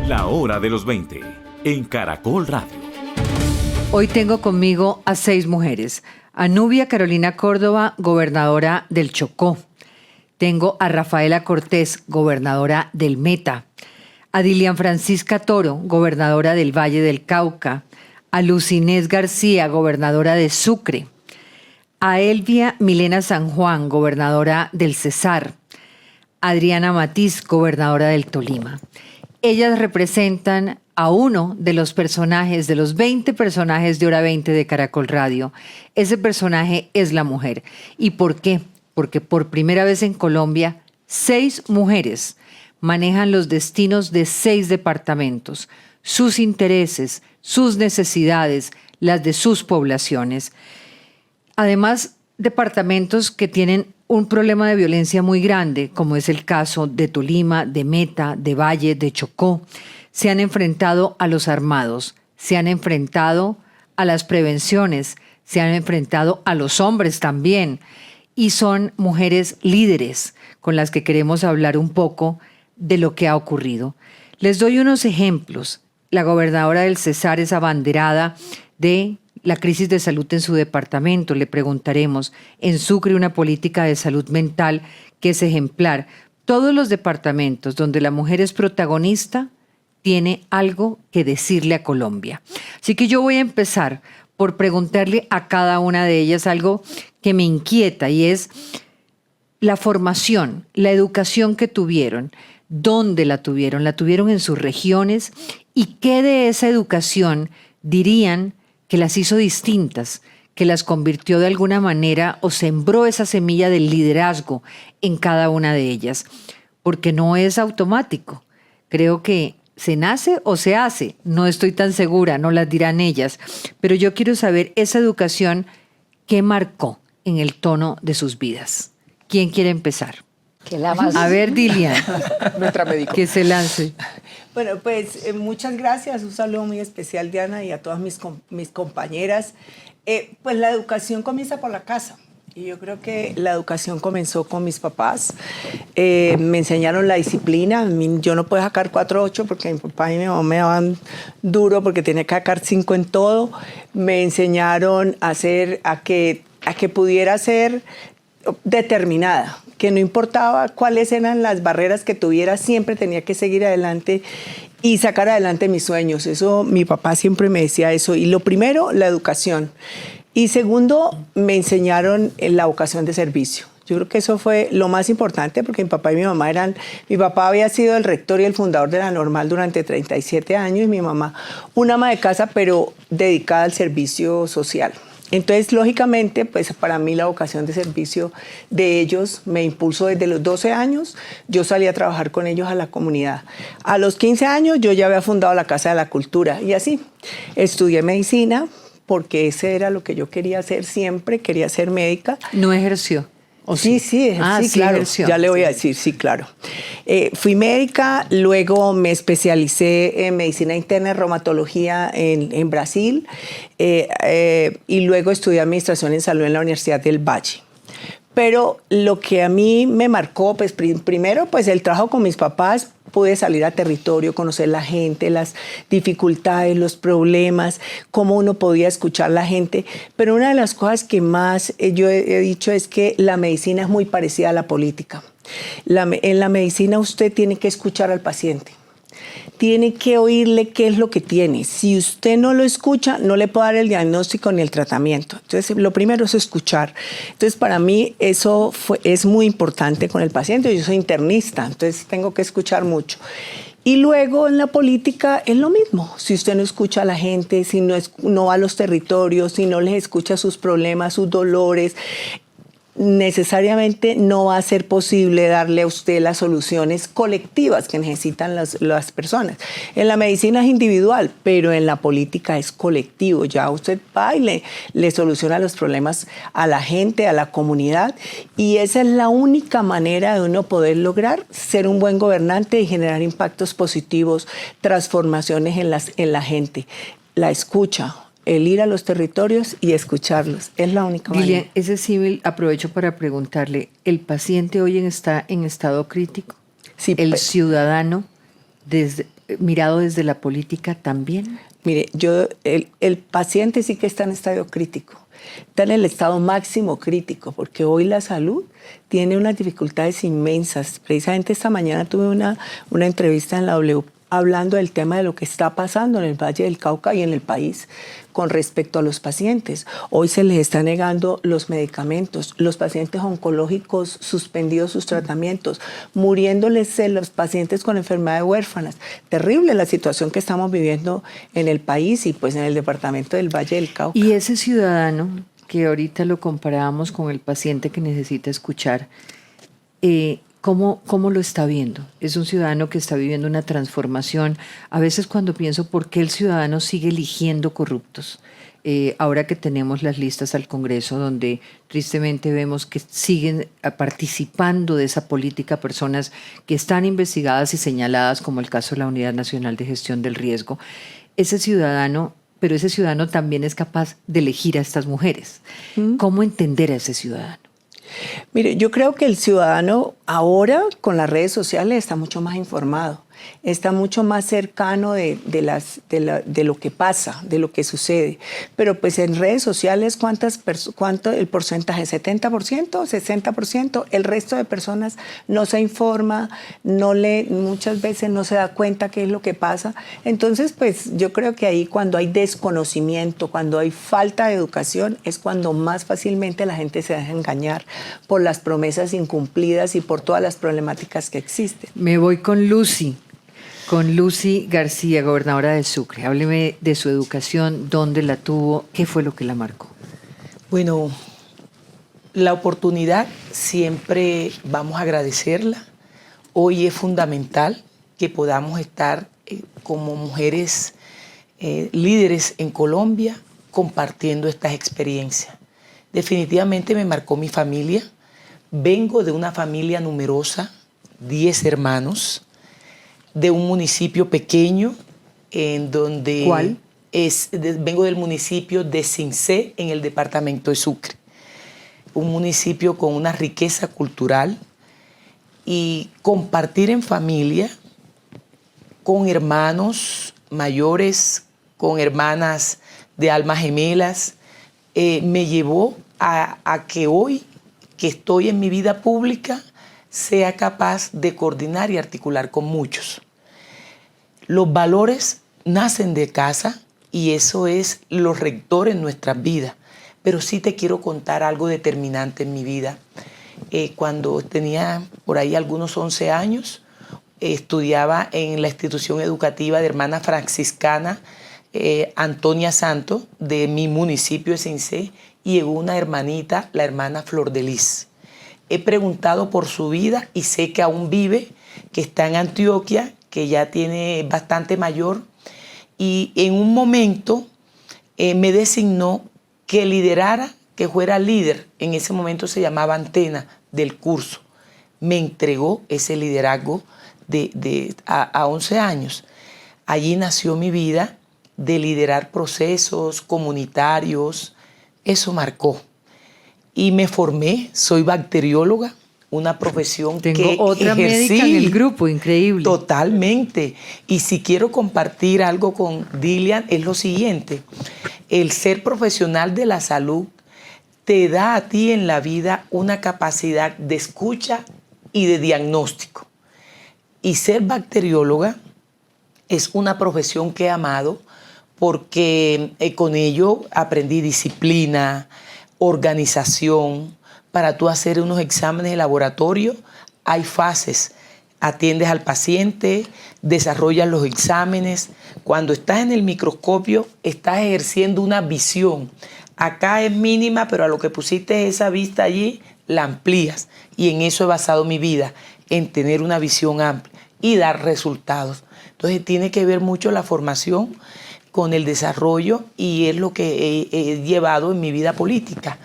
La Hora de los 20 en Caracol Radio. Hoy tengo conmigo a 6 mujeres. A Nubia Carolina Córdoba, gobernadora del Chocó. Tengo a Rafaela Cortés, gobernadora del Meta. A Dilian Francisca Toro, gobernadora del Valle del Cauca. A Lucinés García, gobernadora de Sucre. A Elvia Milena San Juan, gobernadora del Cesar. Adriana Matiz, gobernadora del Tolima. Ellas representan a uno de los personajes, de los 20 personajes de Hora 20 de Caracol Radio. Ese personaje es la mujer. ¿Y por qué? Porque por primera vez en Colombia, 6 mujeres manejan los destinos de 6 departamentos, sus intereses, sus necesidades, las de sus poblaciones. Además, departamentos que tienen un problema de violencia muy grande, como es el caso de Tolima, de Meta, de Valle, de Chocó. Se han enfrentado a los armados, se han enfrentado a las prevenciones, se han enfrentado a los hombres también. Y son mujeres líderes con las que queremos hablar un poco de lo que ha ocurrido. Les doy unos ejemplos. La gobernadora del Cesar es abanderada de la crisis de salud en su departamento. Le preguntaremos. En Sucre, una política de salud mental que es ejemplar. Todos los departamentos donde la mujer es protagonista tiene algo que decirle a Colombia. Así que yo voy a empezar por preguntarle a cada una de ellas algo que me inquieta, y es la formación, la educación que tuvieron. ¿Dónde la tuvieron? ¿La tuvieron en sus regiones? ¿Y qué de esa educación dirían que las hizo distintas, que las convirtió de alguna manera o sembró esa semilla del liderazgo en cada una de ellas? Porque no es automático. Creo que ¿se nace o se hace? No estoy tan segura, no las dirán ellas. Pero yo quiero saber esa educación, ¿qué marcó en el tono de sus vidas? ¿Quién quiere empezar? Que la más... A ver, Dilian. Nuestra médico. Que se lance. Bueno, pues muchas gracias. Un saludo muy especial, Diana, y a todas mis compañeras. Pues la educación comienza por la casa. Y yo creo que la educación comenzó con mis papás. Me enseñaron la disciplina. Yo no puedo sacar 4.8 porque mi papá y mi mamá me daban duro porque tenía que sacar 5 en todo. Me enseñaron a que pudiera ser determinada, que no importaba cuáles eran las barreras que tuviera, siempre tenía que seguir adelante y sacar adelante mis sueños. Eso, mi papá siempre me decía eso. Y lo primero, la educación. Y segundo, me enseñaron la vocación de servicio. Yo creo que eso fue lo más importante porque mi papá y mi mamá mi papá había sido el rector y el fundador de la Normal durante 37 años y mi mamá una ama de casa, pero dedicada al servicio social. Entonces, lógicamente, pues para mí la vocación de servicio de ellos me impulsó desde los 12 años. Yo salí a trabajar con ellos a la comunidad. A los 15 años yo ya había fundado la Casa de la Cultura y así. Estudié medicina porque ese era lo que yo quería hacer siempre, quería ser médica. ¿No ejerció? Sí, claro. Ejerció. Ya le voy a decir, sí, claro. Fui médica, luego me especialicé en medicina interna y reumatología en Brasil y luego estudié administración en salud en la Universidad del Valle. Pero lo que a mí me marcó, pues primero, pues el trabajo con mis papás. Pude salir a territorio, conocer la gente, las dificultades, los problemas, cómo uno podía escuchar a la gente. Pero una de las cosas que más yo he dicho es que la medicina es muy parecida a la política. En la medicina usted tiene que escuchar al paciente. Tiene que oírle qué es lo que tiene. Si usted no lo escucha, no le puede dar el diagnóstico ni el tratamiento. Entonces, lo primero es escuchar. Entonces, para mí eso es muy importante con el paciente. Yo soy internista, entonces tengo que escuchar mucho. Y luego en la política es lo mismo. Si usted no escucha a la gente, si no va a los territorios, si no les escucha sus problemas, sus dolores, necesariamente no va a ser posible darle a usted las soluciones colectivas que necesitan las personas. En la medicina es individual, pero en la política es colectivo. Ya usted va y le soluciona los problemas a la gente, a la comunidad, y esa es la única manera de uno poder lograr ser un buen gobernante y generar impactos positivos, transformaciones en la gente. La escucha, el ir a los territorios y escucharlos. Es la única manera. Dilian, ese símil aprovecho para preguntarle, ¿el paciente hoy está en estado crítico? Sí, ¿El ciudadano mirado desde la política también? Mire, el paciente sí que está en estadio crítico, está en el estado máximo crítico, porque hoy la salud tiene unas dificultades inmensas. Precisamente esta mañana tuve una entrevista en la W hablando del tema de lo que está pasando en el Valle del Cauca y en el país con respecto a los pacientes. Hoy se les está negando los medicamentos, los pacientes oncológicos suspendidos sus tratamientos, muriéndoles los pacientes con enfermedades huérfanas. Terrible la situación que estamos viviendo en el país y pues en el departamento del Valle del Cauca. Y ese ciudadano, que ahorita lo comparábamos con el paciente que necesita escuchar, ¿cómo lo está viendo? Es un ciudadano que está viviendo una transformación. A veces cuando pienso por qué el ciudadano sigue eligiendo corruptos, ahora que tenemos las listas al Congreso donde tristemente vemos que siguen participando de esa política personas que están investigadas y señaladas, como el caso de la Unidad Nacional de Gestión del Riesgo, ese ciudadano también es capaz de elegir a estas mujeres. ¿Cómo entender a ese ciudadano? Mire, yo creo que el ciudadano ahora con las redes sociales está mucho más informado, está mucho más cercano de lo que pasa, de lo que sucede. Pero pues en redes sociales, ¿cuánto el porcentaje? ¿70%? ¿60%? El resto de personas no se informa, muchas veces no se da cuenta qué es lo que pasa. Entonces, pues yo creo que ahí cuando hay desconocimiento, cuando hay falta de educación, es cuando más fácilmente la gente se deja engañar por las promesas incumplidas y por todas las problemáticas que existen. Me voy con Lucy García, gobernadora de Sucre. Hábleme de su educación, dónde la tuvo, qué fue lo que la marcó. Bueno, la oportunidad siempre vamos a agradecerla. Hoy es fundamental que podamos estar como mujeres líderes en Colombia compartiendo estas experiencias. Definitivamente me marcó mi familia. Vengo de una familia numerosa, 10 hermanos, de un municipio pequeño en donde... ¿Cuál? Vengo del municipio de Cincé, en el departamento de Sucre. Un municipio con una riqueza cultural y compartir en familia con hermanos mayores, con hermanas de almas gemelas, me llevó a que hoy, que estoy en mi vida pública, sea capaz de coordinar y articular con muchos. Los valores nacen de casa y eso es los rectores en nuestras vidas. Pero sí te quiero contar algo determinante en mi vida. Cuando tenía por ahí algunos 11 años, estudiaba en la institución educativa de hermana franciscana Antonia Santo, de mi municipio de Cincé, y llegó una hermanita, la hermana Flor de Lis. He preguntado por su vida y sé que aún vive, que está en Antioquia, que ya tiene bastante mayor, y en un momento me designó que liderara, que fuera líder, en ese momento se llamaba Antena, del curso. Me entregó ese liderazgo a 11 años. Allí nació mi vida de liderar procesos comunitarios, eso marcó. Y me formé, soy bacterióloga, una profesión que Tengo otra médica en el grupo, increíble. Totalmente. Y si quiero compartir algo con Dilian es lo siguiente. El ser profesional de la salud te da a ti en la vida una capacidad de escucha y de diagnóstico. Y ser bacterióloga es una profesión que he amado porque con ello aprendí disciplina, organización. Para tú hacer unos exámenes de laboratorio hay fases. Atiendes al paciente, desarrollas los exámenes. Cuando estás en el microscopio, estás ejerciendo una visión. Acá es mínima, pero a lo que pusiste esa vista allí, la amplías. Y en eso he basado mi vida, en tener una visión amplia y dar resultados. Entonces tiene que ver mucho la formación con el desarrollo y es lo que he llevado en mi vida política.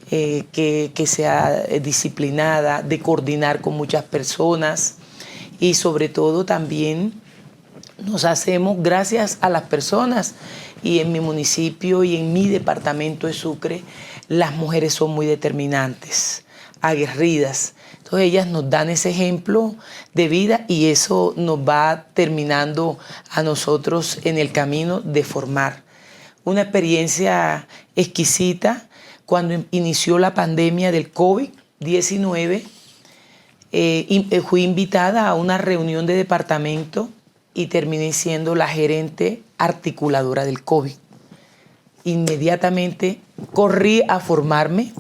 Que sea disciplinada, de coordinar con muchas personas y sobre todo también nos hacemos gracias a las personas y en mi municipio y en mi departamento de Sucre las mujeres son muy determinantes, aguerridas, Entonces ellas nos dan ese ejemplo de vida y eso nos va terminando a nosotros en el camino de formar. Una experiencia exquisita cuando inició la pandemia del COVID-19. Fui invitada a una reunión de departamento y terminé siendo la gerente articuladora del COVID. Inmediatamente corrí a formarme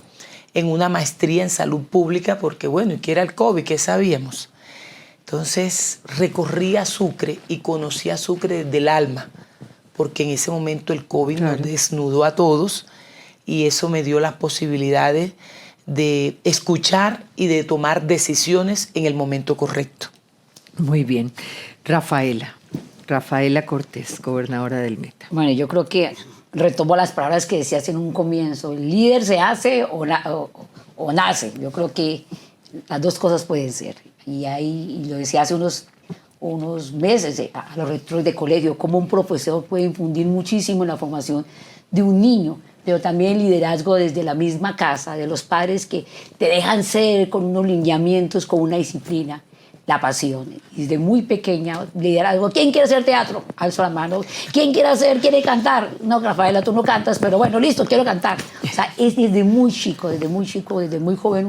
en una maestría en salud pública porque, bueno, ¿y qué era el COVID? ¿Qué sabíamos? Entonces recorrí a Sucre y conocí a Sucre desde el alma, porque en ese momento el COVID nos desnudó a todos y eso me dio las posibilidades de escuchar y de tomar decisiones en el momento correcto. Muy bien. Rafaela Cortés, gobernadora del Meta. Bueno, yo creo que retomo las palabras que decías en un comienzo. El líder se hace o nace. Yo creo que las dos cosas pueden ser. Y lo decía hace unos meses a los rectores de colegio, cómo un profesor puede infundir muchísimo en la formación de un niño, pero también liderazgo desde la misma casa, de los padres que te dejan ser con unos lineamientos, con una disciplina. La pasión. Desde muy pequeña, liderazgo. ¿Quién quiere hacer teatro? Alzo la mano. ¿Quién quiere cantar? No, Rafaela, tú no cantas, pero bueno, listo, quiero cantar. O sea, es desde muy chico, desde muy joven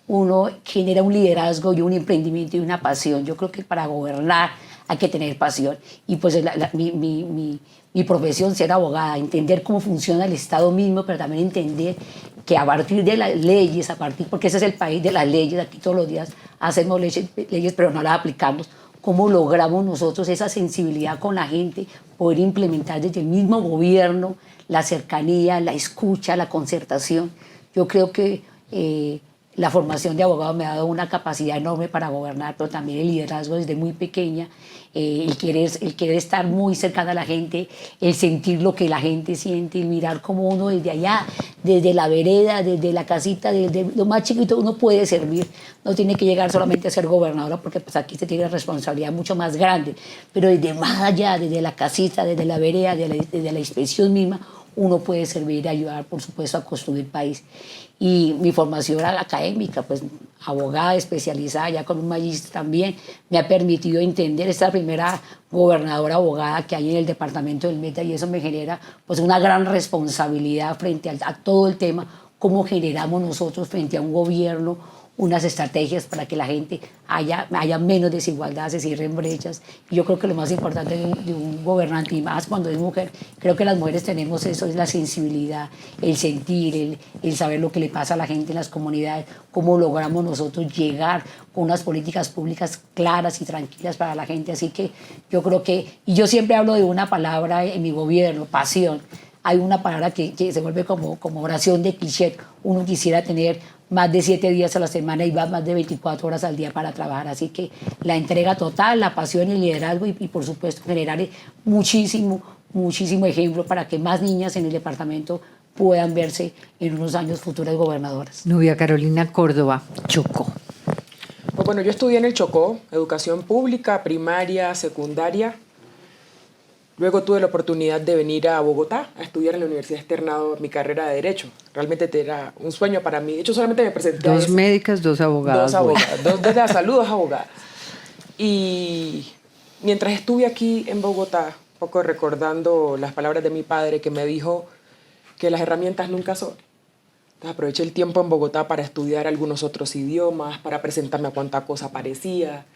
uno genera un liderazgo y un emprendimiento y una pasión. Yo creo que para gobernar hay que tener pasión. Y pues mi profesión, ser abogada, entender cómo funciona el Estado mismo, pero también entender que a partir de las leyes, porque ese es el país de las leyes, aquí todos los días hacemos leyes pero no las aplicamos, cómo logramos nosotros esa sensibilidad con la gente, poder implementar desde el mismo gobierno la cercanía, la escucha, la concertación. Yo creo que la formación de abogado me ha dado una capacidad enorme para gobernar, pero también el liderazgo desde muy pequeña, el querer estar muy cercana a la gente, el sentir lo que la gente siente, el mirar cómo uno desde allá, desde la vereda, desde la casita, desde lo más chiquito uno puede servir. No tiene que llegar solamente a ser gobernadora, porque pues aquí se tiene una responsabilidad mucho más grande, pero desde más allá, desde la casita, desde la vereda, desde la inspección misma, uno puede servir y ayudar, por supuesto, a construir país. Y mi formación académica, pues abogada especializada, ya con un magíster también, me ha permitido entender esta primera gobernadora abogada que hay en el departamento del Meta, y eso me genera pues una gran responsabilidad frente a todo el tema, cómo generamos nosotros frente a un gobierno unas estrategias para que la gente haya menos desigualdad, se cierren brechas. Y yo creo que lo más importante de un gobernante, y más cuando es mujer, creo que las mujeres tenemos eso, es la sensibilidad, el sentir, el saber lo que le pasa a la gente en las comunidades, cómo logramos nosotros llegar con unas políticas públicas claras y tranquilas para la gente. Así que yo creo que, y yo siempre hablo de una palabra en mi gobierno, pasión. Hay una palabra que se vuelve como oración de cliché. Uno quisiera tener más de 7 días a la semana y más de 24 horas al día para trabajar. Así que la entrega total, la pasión y el liderazgo y por supuesto generar muchísimo ejemplo para que más niñas en el departamento puedan verse en unos años futuras gobernadoras. Nubia Carolina Córdoba, Chocó. Pues bueno, yo estudié en el Chocó, educación pública, primaria, secundaria. Luego tuve la oportunidad de venir a Bogotá a estudiar en la Universidad Externado mi carrera de Derecho. Realmente era un sueño para mí. De hecho, solamente me presenté Dos médicas, 2 abogadas. 2 abogadas, 2 de la salud, 2 abogadas. Y mientras estuve aquí en Bogotá, un poco recordando las palabras de mi padre que me dijo que las herramientas nunca sobran. Entonces aproveché el tiempo en Bogotá para estudiar algunos otros idiomas, para presentarme a cuánta cosa parecía.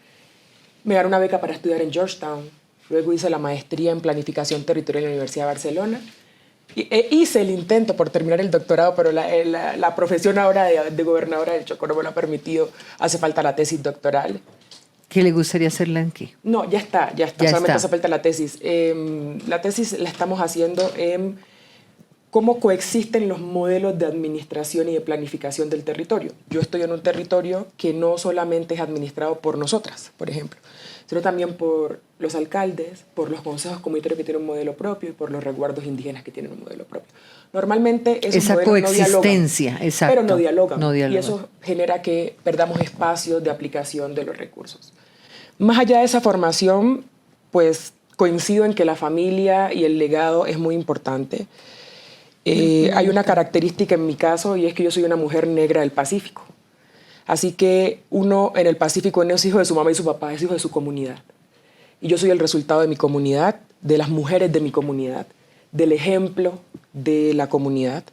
Me gané una beca para estudiar en Georgetown. Luego hice la maestría en planificación territorial en la Universidad de Barcelona. Hice el intento por terminar el doctorado, pero la profesión ahora de gobernadora del Chocó no me lo ha permitido. Hace falta la tesis doctoral. ¿Qué le gustaría hacerla en qué? No, ya está. Solamente hace falta la tesis. La tesis la estamos haciendo en cómo coexisten los modelos de administración y de planificación del territorio. Yo estoy en un territorio que no solamente es administrado por nosotras, por ejemplo, sino también por los alcaldes, por los consejos comunitarios que tienen un modelo propio y por los resguardos indígenas que tienen un modelo propio. Normalmente esos esa modelos coexistencia, no dialogan, exacto, pero no dialogan. No dialogan. Y eso genera que perdamos espacios de aplicación de los recursos. Más allá de esa formación, pues coincido en que la familia y el legado es muy importante. Hay una característica en mi caso y es que yo soy una mujer negra del Pacífico. Así que uno en el Pacífico no es hijo de su mamá y su papá, es hijo de su comunidad. Y yo soy el resultado de mi comunidad, de las mujeres de mi comunidad, del ejemplo de la comunidad.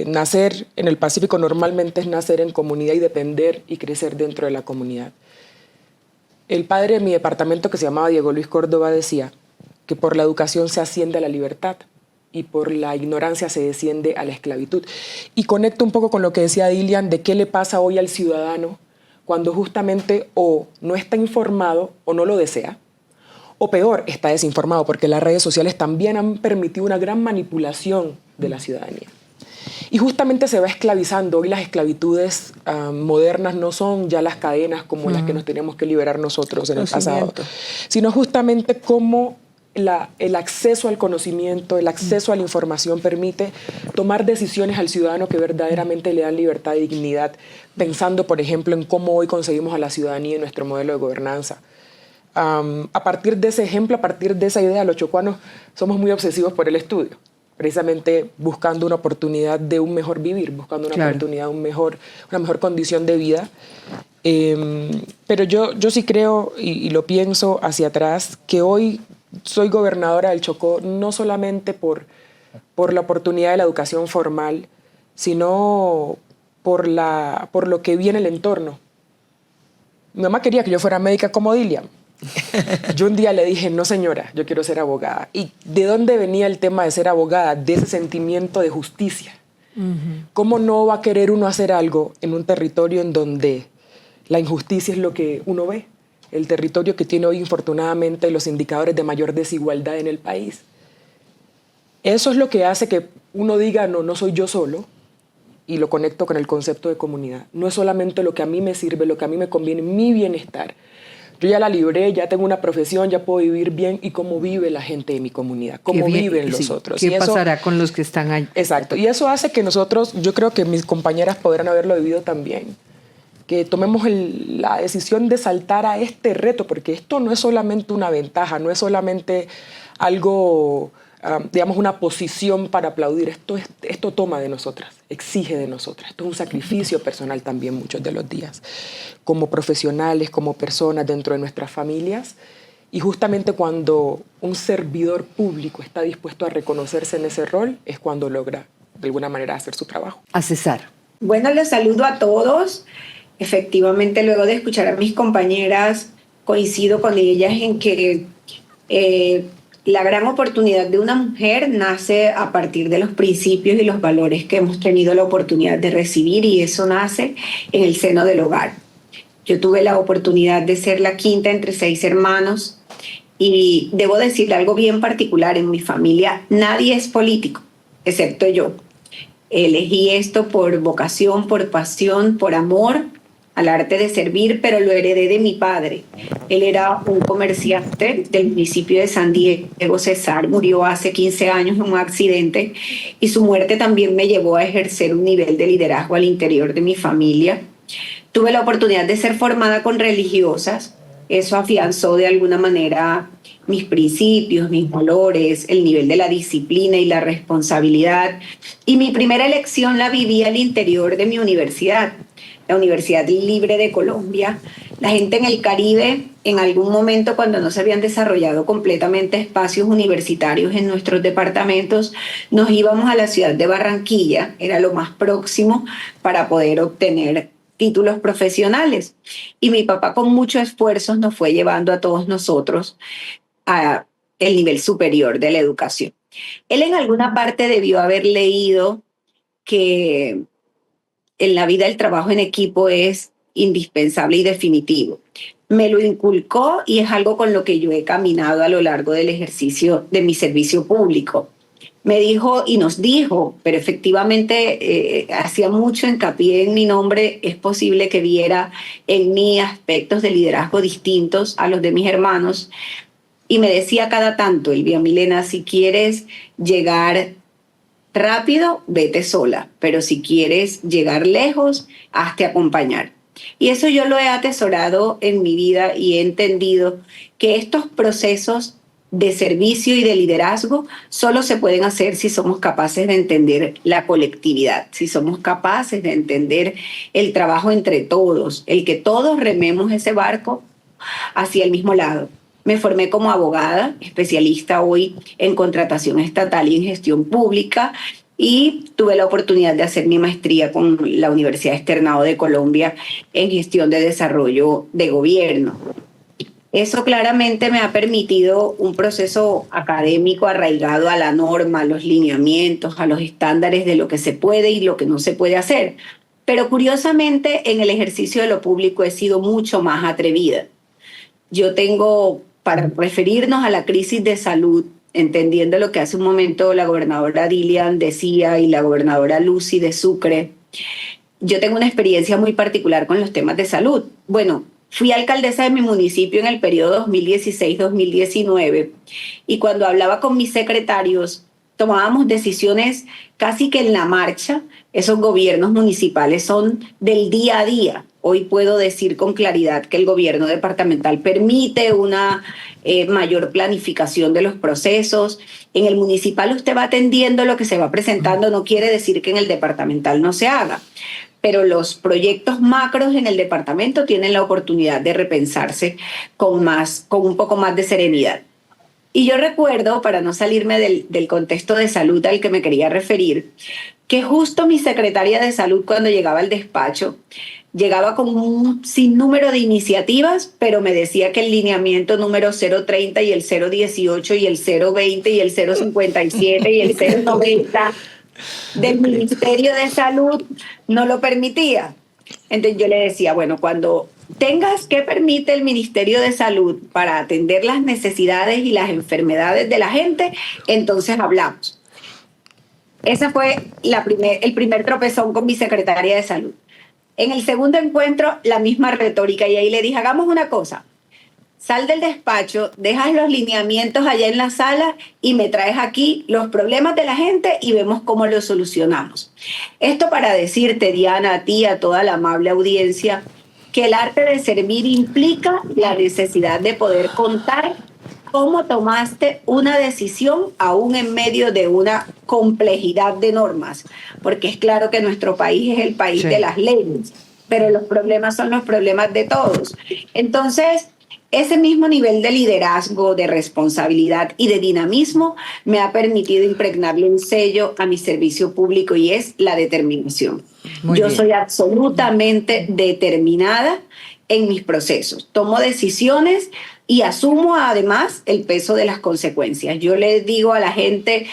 Nacer en el Pacífico normalmente es nacer en comunidad y depender y crecer dentro de la comunidad. El padre de mi departamento, que se llamaba Diego Luis Córdoba, decía que por la educación se asciende a la libertad y por la ignorancia se desciende a la esclavitud. Y conecto un poco con lo que decía Dilian de qué le pasa hoy al ciudadano cuando justamente o no está informado o no lo desea, o peor, está desinformado, porque las redes sociales también han permitido una gran manipulación de la ciudadanía. Y justamente se va esclavizando. Hoy las esclavitudes modernas no son ya las cadenas como las que nos teníamos que liberar nosotros en el pasado, sino justamente cómo el acceso al conocimiento, el acceso a la información permite tomar decisiones al ciudadano que verdaderamente le dan libertad y dignidad, pensando, por ejemplo, en cómo hoy concebimos a la ciudadanía y nuestro modelo de gobernanza. A partir de ese ejemplo, a partir de esa idea, los chocuanos somos muy obsesivos por el estudio, precisamente buscando una oportunidad de un mejor vivir, buscando una oportunidad de una mejor condición de vida. Pero yo sí creo, y lo pienso hacia atrás, que hoy soy gobernadora del Chocó no solamente por la oportunidad de la educación formal, sino por lo que vi en el entorno. Mi mamá quería que yo fuera médica como Dilian. Yo un día le dije, no señora, yo quiero ser abogada. ¿Y de dónde venía el tema de ser abogada? De ese sentimiento de justicia. ¿Cómo no va a querer uno hacer algo en un territorio en donde la injusticia es lo que uno ve? El territorio que tiene hoy, infortunadamente, los indicadores de mayor desigualdad en el país. Eso es lo que hace que uno diga, no soy yo solo, y lo conecto con el concepto de comunidad. No es solamente lo que a mí me sirve, lo que a mí me conviene, mi bienestar. Yo ya la libré, ya tengo una profesión, ya puedo vivir bien, y cómo vive la gente de mi comunidad, cómo viven los otros. ¿Qué pasará con los que están ahí? Exacto, y eso hace que nosotros, yo creo que mis compañeras podrán haberlo vivido también, que tomemos la decisión de saltar a este reto, porque esto no es solamente una ventaja, no es solamente algo, digamos, una posición para aplaudir. Esto toma de nosotras, exige de nosotras. Esto es un sacrificio personal también muchos de los días, como profesionales, como personas dentro de nuestras familias. Y justamente cuando un servidor público está dispuesto a reconocerse en ese rol, es cuando logra, de alguna manera, hacer su trabajo. A César. Bueno, les saludo a todos. Efectivamente, luego de escuchar a mis compañeras, coincido con ellas en que la gran oportunidad de una mujer nace a partir de los principios y los valores que hemos tenido la oportunidad de recibir, y eso nace en el seno del hogar. Yo tuve la oportunidad de ser la quinta entre 6 hermanos, y debo decirle algo bien particular: en mi familia nadie es político, excepto yo. Elegí esto por vocación, por pasión, por amor al arte de servir, pero lo heredé de mi padre. Él era un comerciante del municipio de San Diego, César. Murió hace 15 años en un accidente, y su muerte también me llevó a ejercer un nivel de liderazgo al interior de mi familia. Tuve la oportunidad de ser formada con religiosas. Eso afianzó de alguna manera mis principios, mis valores, el nivel de la disciplina y la responsabilidad. Y mi primera elección la viví al interior de mi universidad, la Universidad Libre de Colombia. La gente en el Caribe, en algún momento, cuando no se habían desarrollado completamente espacios universitarios en nuestros departamentos, nos íbamos a la ciudad de Barranquilla, era lo más próximo para poder obtener títulos profesionales. Y mi papá, con mucho esfuerzo, nos fue llevando a todos nosotros a el nivel superior de la educación. Él en alguna parte debió haber leído que en la vida el trabajo en equipo es indispensable y definitivo. Me lo inculcó, y es algo con lo que yo he caminado a lo largo del ejercicio de mi servicio público. Me dijo y nos dijo, pero efectivamente hacía mucho hincapié en mi nombre: es posible que viera en mí aspectos de liderazgo distintos a los de mis hermanos. Y me decía cada tanto: Elvia Milena, si quieres llegar rápido, vete sola, pero si quieres llegar lejos, hazte acompañar. Y eso yo lo he atesorado en mi vida, y he entendido que estos procesos de servicio y de liderazgo solo se pueden hacer si somos capaces de entender la colectividad, si somos capaces de entender el trabajo entre todos, el que todos rememos ese barco hacia el mismo lado. Me formé como abogada, especialista hoy en contratación estatal y en gestión pública, y tuve la oportunidad de hacer mi maestría con la Universidad Externado de Colombia en gestión de desarrollo de gobierno. Eso claramente me ha permitido un proceso académico arraigado a la norma, a los lineamientos, a los estándares de lo que se puede y lo que no se puede hacer. Pero curiosamente, en el ejercicio de lo público he sido mucho más atrevida. Yo tengo, para referirnos a la crisis de salud, entendiendo lo que hace un momento la gobernadora Dilian decía y la gobernadora Lucy de Sucre, yo tengo una experiencia muy particular con los temas de salud. Bueno, fui alcaldesa de mi municipio en el periodo 2016-2019 y cuando hablaba con mis secretarios tomábamos decisiones casi que en la marcha. Esos gobiernos municipales son del día a día. Hoy puedo decir con claridad que el gobierno departamental permite una mayor planificación de los procesos. En el municipal usted va atendiendo lo que se va presentando, no quiere decir que en el departamental no se haga. Pero los proyectos macros en el departamento tienen la oportunidad de repensarse con un poco más de serenidad. Y yo recuerdo, para no salirme del contexto de salud al que me quería referir, que justo mi secretaria de salud cuando llegaba al despacho, llegaba con un sinnúmero de iniciativas, pero me decía que el lineamiento número 030 y el 018 y el 020 y el 057 y el 090 del Ministerio de Salud no lo permitía. Entonces yo le decía, bueno, cuando tengas que permite el Ministerio de Salud para atender las necesidades y las enfermedades de la gente, entonces hablamos. Ese fue el primer tropezón con mi secretaria de salud. En el segundo encuentro, la misma retórica, y ahí le dije, hagamos una cosa, sal del despacho, dejas los lineamientos allá en la sala y me traes aquí los problemas de la gente y vemos cómo los solucionamos. Esto para decirte, Diana, a ti, a toda la amable audiencia, que el arte de servir implica la necesidad de poder contar cómo tomaste una decisión aún en medio de una complejidad de normas, porque es claro que nuestro país es el país de las leyes, pero los problemas son los problemas de todos. Entonces, ese mismo nivel de liderazgo, de responsabilidad y de dinamismo me ha permitido impregnarle un sello a mi servicio público y es la determinación. Yo soy absolutamente determinada en mis procesos. Tomo decisiones y asumo además el peso de las consecuencias. Yo les digo a la gente,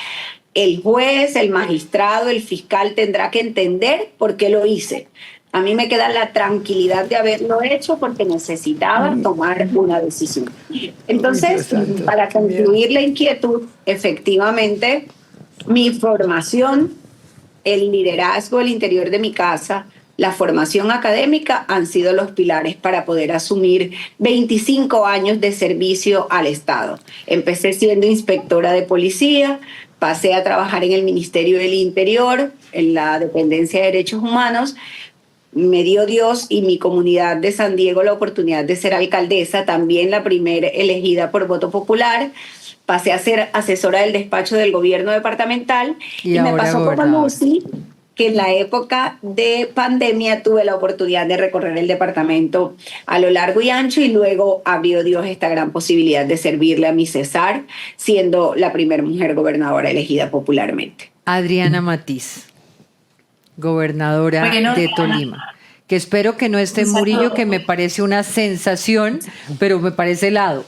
el juez, el magistrado, el fiscal tendrá que entender por qué lo hice. A mí me queda la tranquilidad de haberlo hecho porque necesitaba tomar una decisión. Entonces, para concluir la inquietud, efectivamente, mi formación, el liderazgo al interior de mi casa, la formación académica han sido los pilares para poder asumir 25 años de servicio al Estado. Empecé siendo inspectora de policía, pasé a trabajar en el Ministerio del Interior, en la Dependencia de Derechos Humanos. Me dio Dios y mi comunidad de San Diego la oportunidad de ser alcaldesa, también la primera elegida por voto popular. Pasé a ser asesora del despacho del gobierno departamental y me pasó como Lucy, que en la época de pandemia tuve la oportunidad de recorrer el departamento a lo largo y ancho y luego abrió Dios esta gran posibilidad de servirle a mi César, siendo la primera mujer gobernadora elegida popularmente. Adriana Matiz, gobernadora de Tolima, que espero que no esté Murillo, que me parece una sensación, pero me parece helado.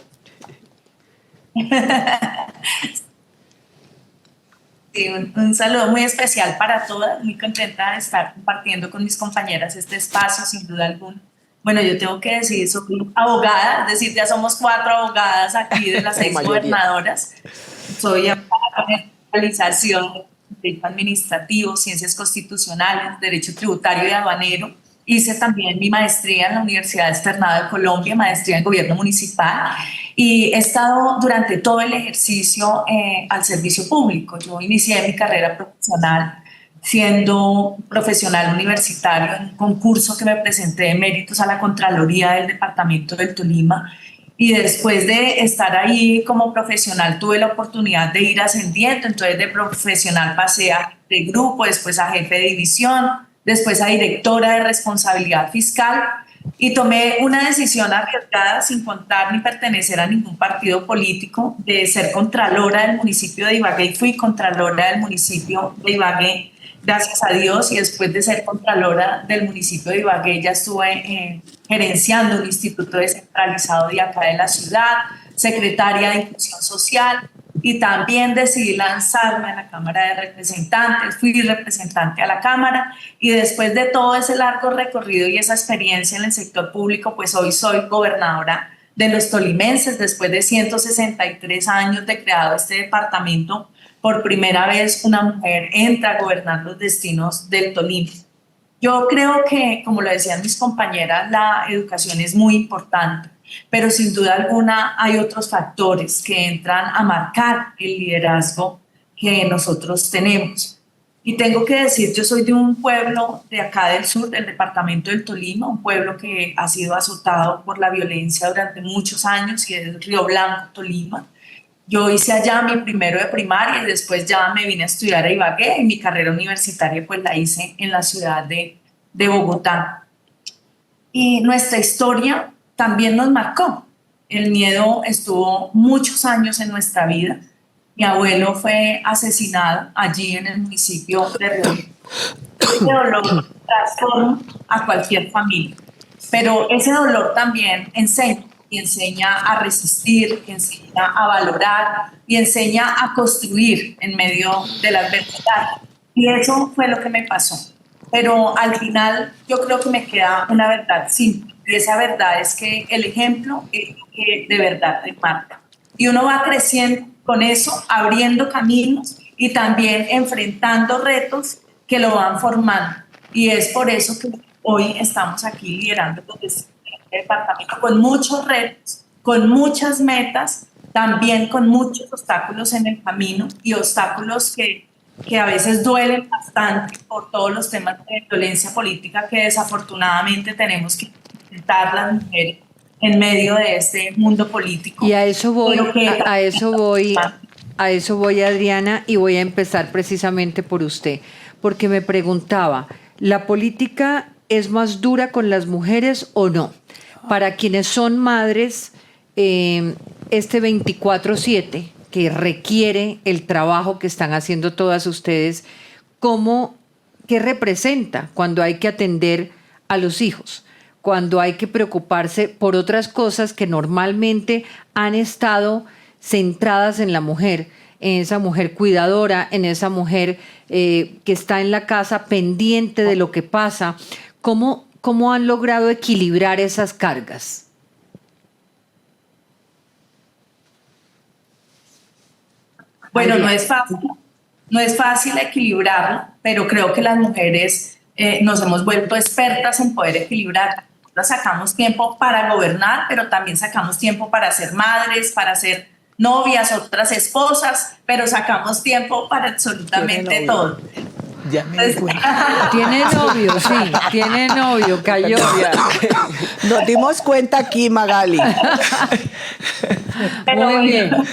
Sí, un saludo muy especial para todas, muy contenta de estar compartiendo con mis compañeras este espacio, sin duda alguna. Bueno, yo tengo que decir, soy abogada, es decir, ya somos 4 abogadas aquí de las 6 gobernadoras. Soy abogada con especialización en Derecho Administrativo, Ciencias Constitucionales, Derecho Tributario y Aduanero. Hice también mi maestría en la Universidad Externado de Colombia, maestría en Gobierno Municipal, y he estado durante todo el ejercicio al servicio público. Yo inicié mi carrera profesional siendo profesional universitario en un concurso que me presenté de méritos a la Contraloría del Departamento del Tolima y después de estar ahí como profesional tuve la oportunidad de ir ascendiendo, entonces de profesional pasé a jefe de grupo, después a jefe de división, después a directora de responsabilidad fiscal y tomé una decisión arriesgada sin contar ni pertenecer a ningún partido político de ser contralora del municipio de Ibagué y fui contralora del municipio de Ibagué, gracias a Dios, y después de ser contralora del municipio de Ibagué ya estuve gerenciando un instituto descentralizado de acá de la ciudad, secretaria de Inclusión Social y también decidí lanzarme a la Cámara de Representantes, fui representante a la Cámara y después de todo ese largo recorrido y esa experiencia en el sector público, pues hoy soy gobernadora de los tolimenses después de 163 años de creado este departamento. Por primera vez una mujer entra a gobernar los destinos del Tolima. Yo creo que, como lo decían mis compañeras, la educación es muy importante, pero sin duda alguna hay otros factores que entran a marcar el liderazgo que nosotros tenemos. Y tengo que decir, yo soy de un pueblo de acá del sur, del departamento del Tolima, un pueblo que ha sido azotado por la violencia durante muchos años y es Río Blanco, Tolima. Yo hice allá mi primero de primaria y después ya me vine a estudiar a Ibagué y mi carrera universitaria pues la hice en la ciudad de Bogotá. Y nuestra historia también nos marcó. El miedo estuvo muchos años en nuestra vida. Mi abuelo fue asesinado allí en el municipio de Río. Ese dolor transforma a cualquier familia, pero ese dolor también enseña. Y enseña a resistir, y enseña a valorar y enseña a construir en medio de la adversidad. Y eso fue lo que me pasó. Pero al final yo creo que me queda una verdad simple. Y esa verdad es que el ejemplo es lo que de verdad te marca. Y uno va creciendo con eso, abriendo caminos y también enfrentando retos que lo van formando. Y es por eso que hoy estamos aquí liderando los departamento con muchos retos, con muchas metas, también con muchos obstáculos en el camino y obstáculos que a veces duelen bastante por todos los temas de violencia política que desafortunadamente tenemos que enfrentar las mujeres en medio de este mundo político. Y a eso voy, a eso voy, Adriana, y voy a empezar precisamente por usted, porque me preguntaba, ¿la política es más dura con las mujeres o no? Para quienes son madres, este 24/7 que requiere el trabajo que están haciendo todas ustedes, ¿qué representa cuando hay que atender a los hijos? Cuando hay que preocuparse por otras cosas que normalmente han estado centradas en la mujer, en esa mujer cuidadora, en esa mujer que está en la casa pendiente de lo que pasa. ¿Cómo han logrado equilibrar esas cargas? Bueno, no es fácil equilibrarlo, pero creo que las mujeres nos hemos vuelto expertas en poder equilibrar. Nosotras sacamos tiempo para gobernar, pero también sacamos tiempo para ser madres, para ser novias, otras esposas, pero sacamos tiempo para absolutamente todo. Ya me di cuenta. Tiene novio, sí, tiene novio, cayó. Nos dimos cuenta aquí, Magali. Pero Muy bien. Tengo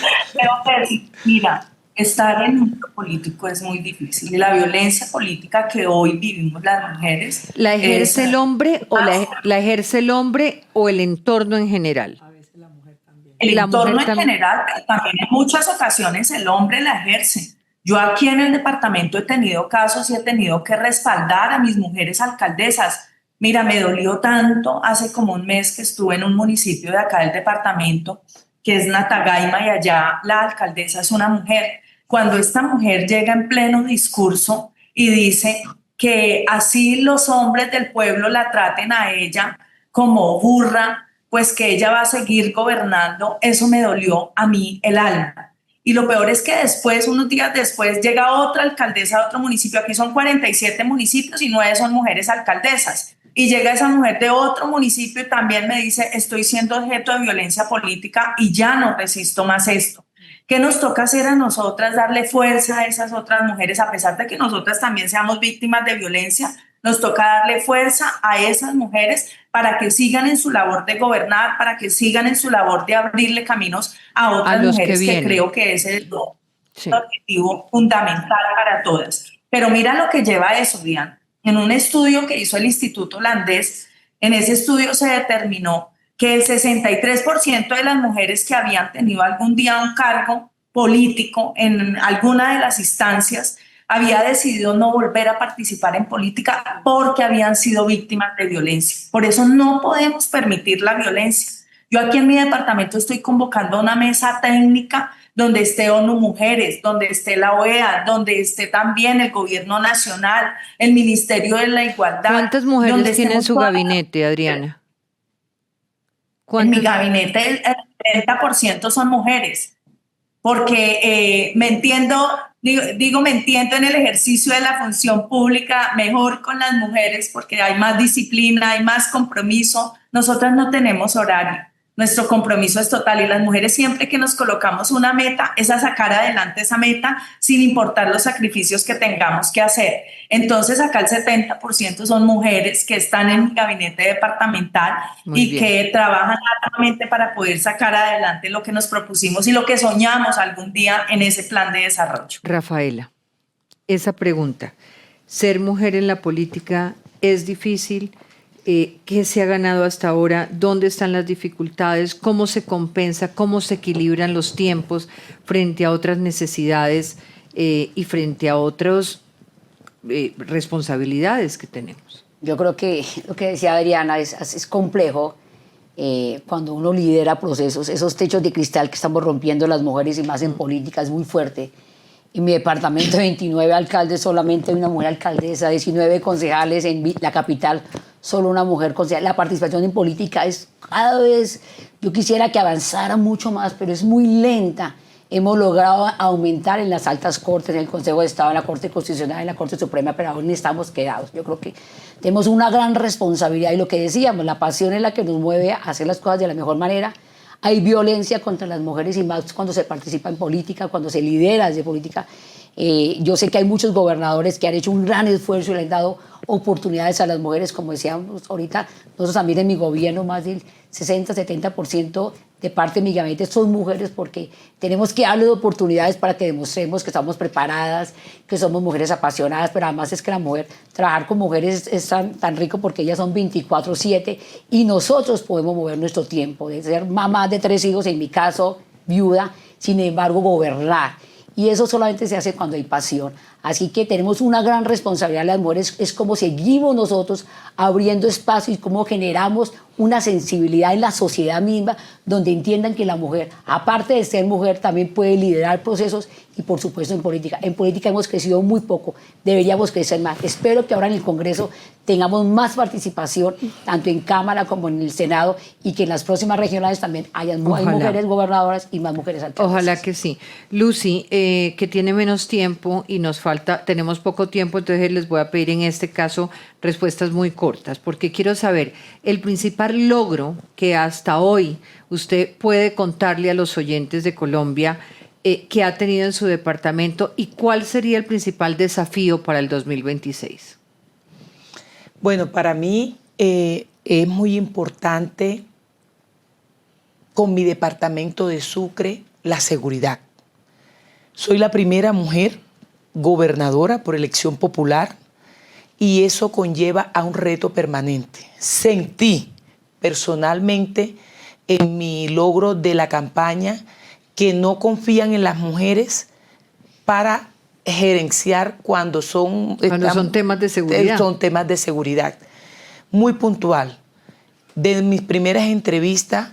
que decir, mira, estar en el mundo político es muy difícil y la violencia política que hoy vivimos las mujeres... ¿La ejerce el hombre o la ejerce el hombre o el entorno en general? El entorno en general, pero también en muchas ocasiones el hombre la ejerce. Yo aquí en el departamento he tenido casos y he tenido que respaldar a mis mujeres alcaldesas. Mira, me dolió tanto hace como un mes que estuve en un municipio de acá del departamento, que es Natagaima, y allá la alcaldesa es una mujer. Cuando esta mujer llega en pleno discurso y dice que así los hombres del pueblo la traten a ella como burra, pues que ella va a seguir gobernando, eso me dolió a mí el alma. Y lo peor es que después, unos días después, llega otra alcaldesa de otro municipio. Aquí son 47 municipios y 9 son mujeres alcaldesas. Y llega esa mujer de otro municipio y también me dice, estoy siendo objeto de violencia política y ya no resisto más esto. ¿Qué nos toca hacer a nosotras? Darle fuerza a esas otras mujeres, a pesar de que nosotras también seamos víctimas de violencia, nos toca darle fuerza a esas mujeres para que sigan en su labor de gobernar, para que sigan en su labor de abrirle caminos a otras los mujeres, que que vienen. creo que ese es Sí. el objetivo fundamental para todas. Pero mira lo que lleva a eso, Diana. En un estudio que hizo el Instituto Holandés, en ese estudio se determinó que el 63% de las mujeres que habían tenido algún día un cargo político en alguna de las instancias había decidido no volver a participar en política porque habían sido víctimas de violencia. Por eso no podemos permitir la violencia. Yo aquí en mi departamento estoy convocando una mesa técnica donde esté ONU Mujeres, donde esté la OEA, donde esté también el Gobierno Nacional, el Ministerio de la Igualdad. ¿Cuántas mujeres tiene en su gabinete, Adriana? En mi gabinete el 30% son mujeres, porque me entiendo en el ejercicio de la función pública mejor con las mujeres porque hay más disciplina, hay más compromiso. Nosotras no tenemos horario. Nuestro compromiso es total y las mujeres siempre que nos colocamos una meta es a sacar adelante esa meta sin importar los sacrificios que tengamos que hacer. Entonces acá el 70% son mujeres que están en mi gabinete departamental que trabajan arduamente para poder sacar adelante lo que nos propusimos y lo que soñamos algún día en ese plan de desarrollo. Rafaela, esa pregunta, ¿ser mujer en la política es difícil? ¿Qué se ha ganado hasta ahora? ¿Dónde están las dificultades? ¿Cómo se compensa? ¿Cómo se equilibran los tiempos frente a otras necesidades y frente a otras responsabilidades que tenemos? Yo creo que lo que decía Adriana es complejo cuando uno lidera procesos. Esos techos de cristal que estamos rompiendo las mujeres y más en política es muy fuerte. En mi departamento, 29 alcaldes, solamente una mujer alcaldesa, 19 concejales en la capital, solo una mujer concejal. La participación en política es cada vez, yo quisiera que avanzara mucho más, pero es muy lenta. Hemos logrado aumentar en las altas cortes, en el Consejo de Estado, en la Corte Constitucional, en la Corte Suprema, pero aún estamos quedados. Yo creo que tenemos una gran responsabilidad y lo que decíamos, la pasión es la que nos mueve a hacer las cosas de la mejor manera. Hay violencia contra las mujeres y más cuando se participa en política, cuando se lidera desde política. Yo sé que hay muchos gobernadores que han hecho un gran esfuerzo y le han dado oportunidades a las mujeres, como decíamos ahorita, nosotros también en mi gobierno más del 60-70% de parte de mi gabinete son mujeres porque tenemos que darle oportunidades para que demostremos que estamos preparadas, que somos mujeres apasionadas, pero además es que la mujer, trabajar con mujeres es tan rico porque ellas son 24/7 y nosotros podemos mover nuestro tiempo, de ser mamá de 3 hijos, en mi caso viuda, sin embargo gobernar. Y eso solamente se hace cuando hay pasión. Así que tenemos una gran responsabilidad las mujeres, es como seguimos nosotros abriendo espacio y cómo generamos una sensibilidad en la sociedad misma donde entiendan que la mujer, aparte de ser mujer, también puede liderar procesos y por supuesto en política. En política hemos crecido muy poco, deberíamos crecer más. Espero que ahora en el Congreso tengamos más participación, tanto en Cámara como en el Senado, y que en las próximas regionales también hayan más mujeres gobernadoras y más mujeres alcaldesas. Ojalá que sí. Lucy, que tiene menos tiempo y tenemos poco tiempo, entonces les voy a pedir en este caso respuestas muy cortas, porque quiero saber el principal logro que hasta hoy usted puede contarle a los oyentes de Colombia que ha tenido en su departamento y cuál sería el principal desafío para el 2026. Bueno, para mí es muy importante con mi departamento de Sucre la seguridad. Soy la primera mujer gobernadora por elección popular y eso conlleva a un reto permanente. Sentí personalmente en mi logro de la campaña que no confían en las mujeres para gerenciar cuando son temas de seguridad. Son temas de seguridad. Muy puntual. De mis primeras entrevistas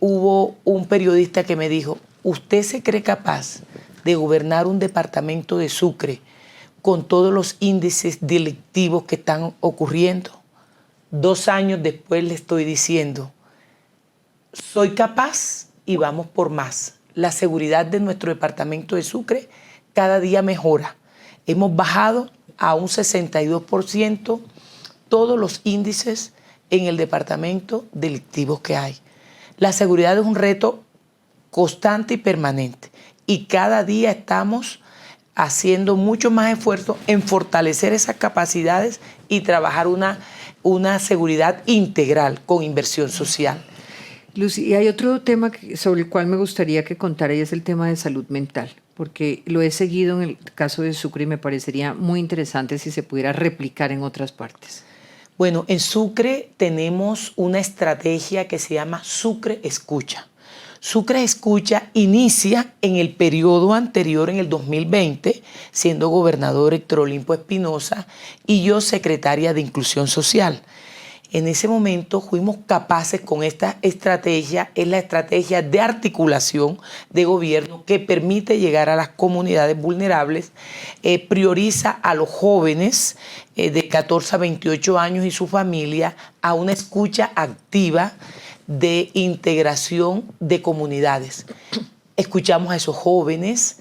hubo un periodista que me dijo, ¿usted se cree capaz de gobernar un departamento de Sucre con todos los índices delictivos que están ocurriendo? 2 años después le estoy diciendo, soy capaz y vamos por más. La seguridad de nuestro departamento de Sucre cada día mejora. Hemos bajado a un 62% todos los índices en el departamento delictivos que hay. La seguridad es un reto constante y permanente y cada día estamos haciendo mucho más esfuerzo en fortalecer esas capacidades y trabajar una seguridad integral con inversión social. Lucy, y hay otro tema sobre el cual me gustaría que contara y es el tema de salud mental, porque lo he seguido en el caso de Sucre y me parecería muy interesante si se pudiera replicar en otras partes. Bueno, en Sucre tenemos una estrategia que se llama Sucre Escucha. Sucre Escucha inicia en el periodo anterior, en el 2020, siendo gobernador Héctor Olimpo Espinosa y yo secretaria de Inclusión Social. En ese momento fuimos capaces con esta estrategia, es la estrategia de articulación de gobierno que permite llegar a las comunidades vulnerables, prioriza a los jóvenes de 14 a 28 años y su familia a una escucha activa de integración de comunidades. Escuchamos a esos jóvenes,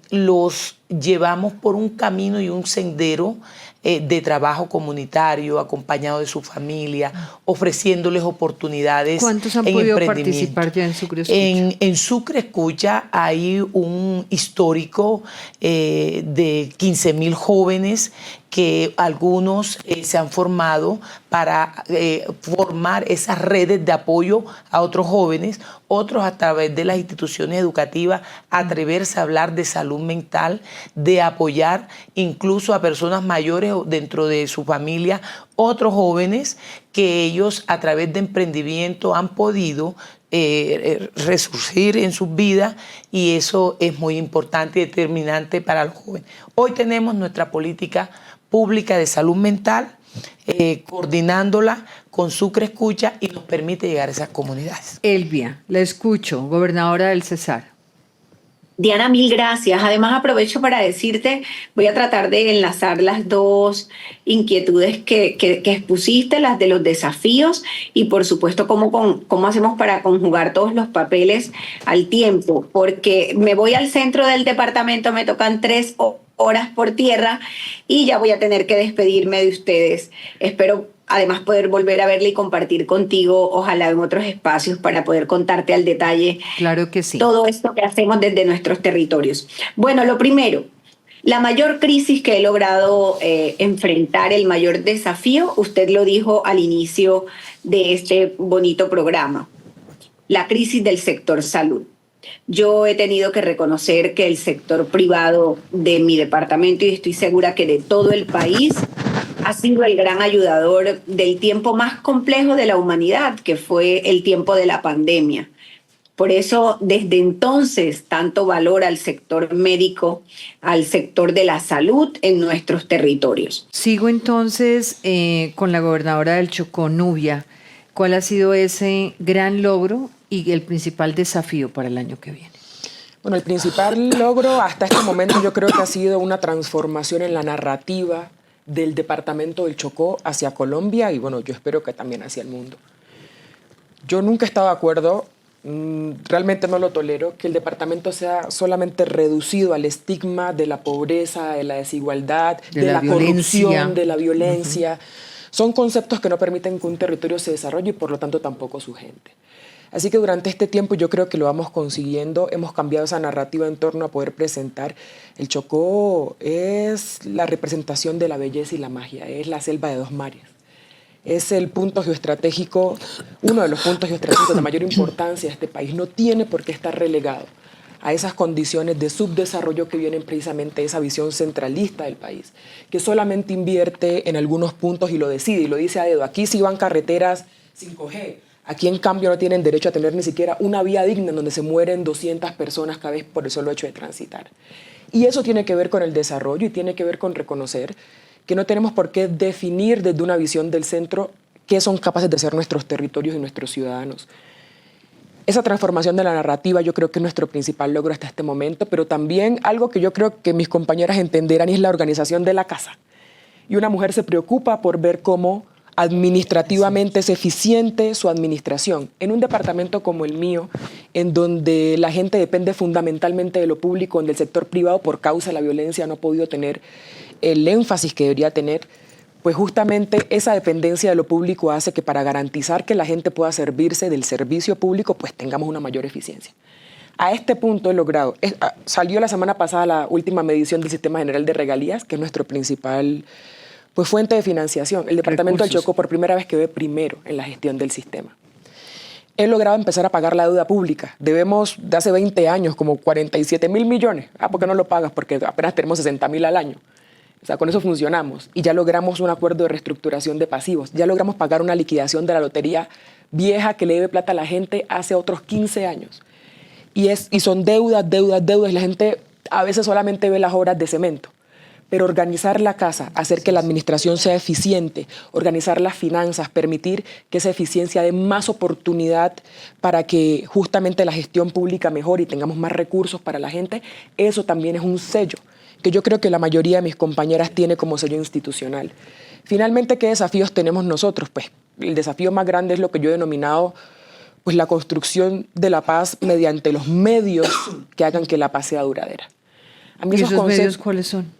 los llevamos por un camino y un sendero de trabajo comunitario, acompañado de su familia, ofreciéndoles oportunidades. ¿Cuántos han podido participar ya en Sucre Escucha? En Sucre Escucha hay un histórico de 15.000 jóvenes que algunos se han formado para formar esas redes de apoyo a otros jóvenes, otros a través de las instituciones educativas, atreverse a hablar de salud mental, de apoyar incluso a personas mayores dentro de su familia, otros jóvenes que ellos a través de emprendimiento han podido resurgir en sus vidas y eso es muy importante y determinante para los jóvenes. Hoy tenemos nuestra política pública de salud mental, coordinándola con Sucre Escucha y nos permite llegar a esas comunidades. Elvia, la escucho, gobernadora del Cesar. Diana, mil gracias. Además, aprovecho para decirte, voy a tratar de enlazar las dos inquietudes que expusiste, las de los desafíos y, por supuesto, cómo hacemos para conjugar todos los papeles al tiempo, porque me voy al centro del departamento, me tocan 3 horas por tierra y ya voy a tener que despedirme de ustedes. Espero además poder volver a verle y compartir contigo, ojalá en otros espacios, para poder contarte al detalle. Claro que sí. Todo esto que hacemos desde nuestros territorios. Bueno, lo primero, la mayor crisis que he logrado enfrentar, el mayor desafío, usted lo dijo al inicio de este bonito programa, la crisis del sector salud. Yo he tenido que reconocer que el sector privado de mi departamento, y estoy segura que de todo el país, ha sido el gran ayudador del tiempo más complejo de la humanidad, que fue el tiempo de la pandemia. Por eso, desde entonces, tanto valor al sector médico, al sector de la salud en nuestros territorios. Sigo entonces con la gobernadora del Chocó, Nubia. ¿Cuál ha sido ese gran logro y el principal desafío para el año que viene? Bueno, el principal logro hasta este momento yo creo que ha sido una transformación en la narrativa del departamento del Chocó hacia Colombia y bueno, yo espero que también hacia el mundo. Yo nunca he estado de acuerdo, realmente no lo tolero, que el departamento sea solamente reducido al estigma de la pobreza, de la desigualdad, de la corrupción, de la violencia. Son conceptos que no permiten que un territorio se desarrolle y por lo tanto tampoco su gente. Así que durante este tiempo yo creo que lo vamos consiguiendo, hemos cambiado esa narrativa en torno a poder presentar. El Chocó es la representación de la belleza y la magia, es la selva de 2 mares. Es el punto geoestratégico, uno de los puntos geoestratégicos de mayor importancia de este país. No tiene por qué estar relegado a esas condiciones de subdesarrollo que vienen precisamente de esa visión centralista del país, que solamente invierte en algunos puntos y lo decide, y lo dice a dedo. Aquí sí van carreteras 5G. Aquí, en cambio, no tienen derecho a tener ni siquiera una vía digna en donde se mueren 200 personas cada vez por el solo hecho de transitar. Y eso tiene que ver con el desarrollo y tiene que ver con reconocer que no tenemos por qué definir desde una visión del centro qué son capaces de ser nuestros territorios y nuestros ciudadanos. Esa transformación de la narrativa yo creo que es nuestro principal logro hasta este momento, pero también algo que yo creo que mis compañeras entenderán y es la organización de la casa. Y una mujer se preocupa por ver cómo administrativamente es eficiente su administración. En un departamento como el mío, en donde la gente depende fundamentalmente de lo público, donde el sector privado por causa de la violencia no ha podido tener el énfasis que debería tener, pues justamente esa dependencia de lo público hace que para garantizar que la gente pueda servirse del servicio público, pues tengamos una mayor eficiencia. A este punto he logrado, salió la semana pasada la última medición del Sistema General de Regalías, que es nuestro principal fuente de financiación. El Departamento del Chocó por primera vez quedó primero en la gestión del sistema. He logrado empezar a pagar la deuda pública. Debemos de hace 20 años como 47.000 millones. ¿Por qué no lo pagas? Porque apenas tenemos 60.000 al año. O sea, con eso funcionamos. Y ya logramos un acuerdo de reestructuración de pasivos. Ya logramos pagar una liquidación de la lotería vieja que le debe plata a la gente hace otros 15 años. Y son deudas. Y la gente a veces solamente ve las obras de cemento. Pero organizar la casa, hacer que la administración sea eficiente, organizar las finanzas, permitir que esa eficiencia dé más oportunidad para que justamente la gestión pública mejore y tengamos más recursos para la gente, eso también es un sello que yo creo que la mayoría de mis compañeras tiene como sello institucional. Finalmente, ¿qué desafíos tenemos nosotros? Pues el desafío más grande es lo que yo he denominado la construcción de la paz mediante los medios que hagan que la paz sea duradera. ¿Y esos medios cuáles son?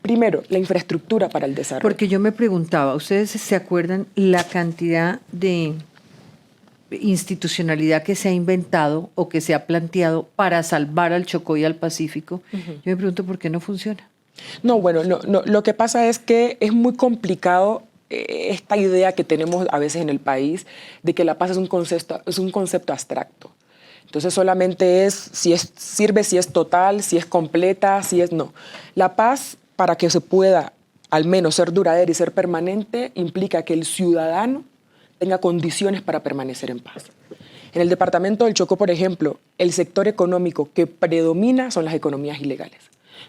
Primero, la infraestructura para el desarrollo. Porque yo me preguntaba, ¿ustedes se acuerdan la cantidad de institucionalidad que se ha inventado o que se ha planteado para salvar al Chocó y al Pacífico? Yo me pregunto por qué no funciona. No, bueno, lo que pasa es que es muy complicado esta idea que tenemos a veces en el país de que la paz es un concepto abstracto. Entonces solamente sirve si es total, si es completa, si es no. La paz, para que se pueda al menos ser duradera y ser permanente, implica que el ciudadano tenga condiciones para permanecer en paz. En el departamento del Chocó, por ejemplo, el sector económico que predomina son las economías ilegales.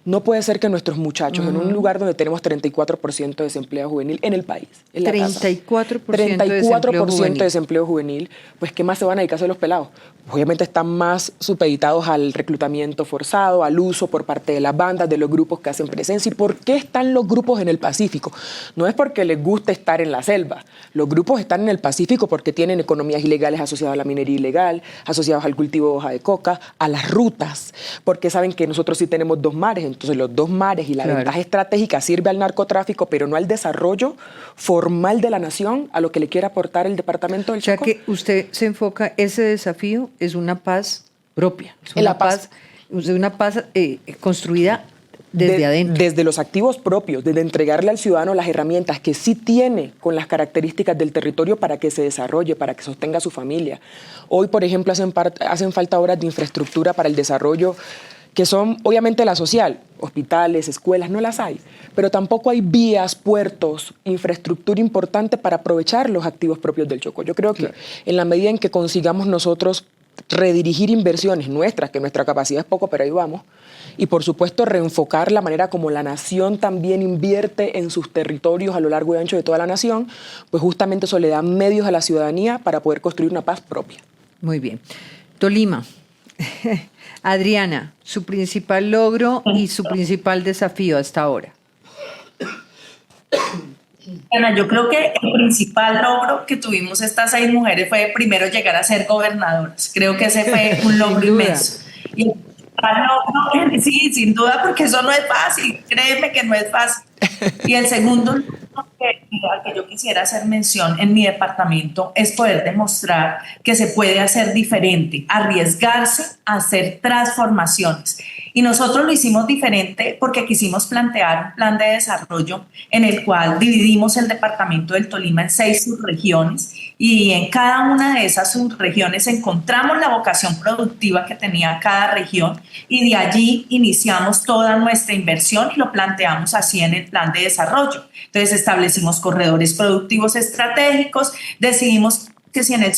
No puede ser que nuestros muchachos, en un lugar donde tenemos 34% de desempleo juvenil en el país, en la 34% de desempleo juvenil, pues ¿qué más se van a dedicar a hacer los pelados? Obviamente están más supeditados al reclutamiento forzado, al uso por parte de las bandas, de los grupos que hacen presencia. ¿Y por qué están los grupos en el Pacífico? No es porque les guste estar en la selva. Los grupos están en el Pacífico porque tienen economías ilegales asociadas a la minería ilegal, asociadas al cultivo de hoja de coca, a las rutas, porque saben que nosotros sí tenemos 2 mares. Entonces los 2 mares y la ventaja estratégica sirve al narcotráfico, pero no al desarrollo formal de la nación, a lo que le quiere aportar el departamento del Chocó. O sea que usted se enfoca, ese desafío es una paz propia, es una paz construida desde adentro. Desde los activos propios, desde entregarle al ciudadano las herramientas que sí tiene con las características del territorio para que se desarrolle, para que sostenga a su familia. Hoy, por ejemplo, hacen falta obras de infraestructura para el desarrollo que son obviamente la social, hospitales, escuelas, no las hay, pero tampoco hay vías, puertos, infraestructura importante para aprovechar los activos propios del Chocó. Yo creo que en la medida en que consigamos nosotros redirigir inversiones nuestras, que nuestra capacidad es poco, pero ahí vamos, y por supuesto reenfocar la manera como la nación también invierte en sus territorios a lo largo y ancho de toda la nación, pues justamente eso le da medios a la ciudadanía para poder construir una paz propia. Muy bien. Tolima. Adriana, su principal logro y su principal desafío hasta ahora. Ana, yo creo que el principal logro que tuvimos estas 6 mujeres fue primero llegar a ser gobernadoras. Creo que ese fue un logro inmenso. Y el principal logro, sí, sin duda, porque eso no es fácil, créeme que no es fácil. Y el segundo logro al que yo quisiera hacer mención en mi departamento es poder demostrar que se puede hacer diferente, arriesgarse a hacer transformaciones. Y nosotros lo hicimos diferente porque quisimos plantear un plan de desarrollo en el cual dividimos el departamento del Tolima en 6 subregiones y en cada una de esas subregiones encontramos la vocación productiva que tenía cada región y de allí iniciamos toda nuestra inversión y lo planteamos así en el plan de desarrollo. Entonces establecimos corredores productivos estratégicos, decidimos que si en el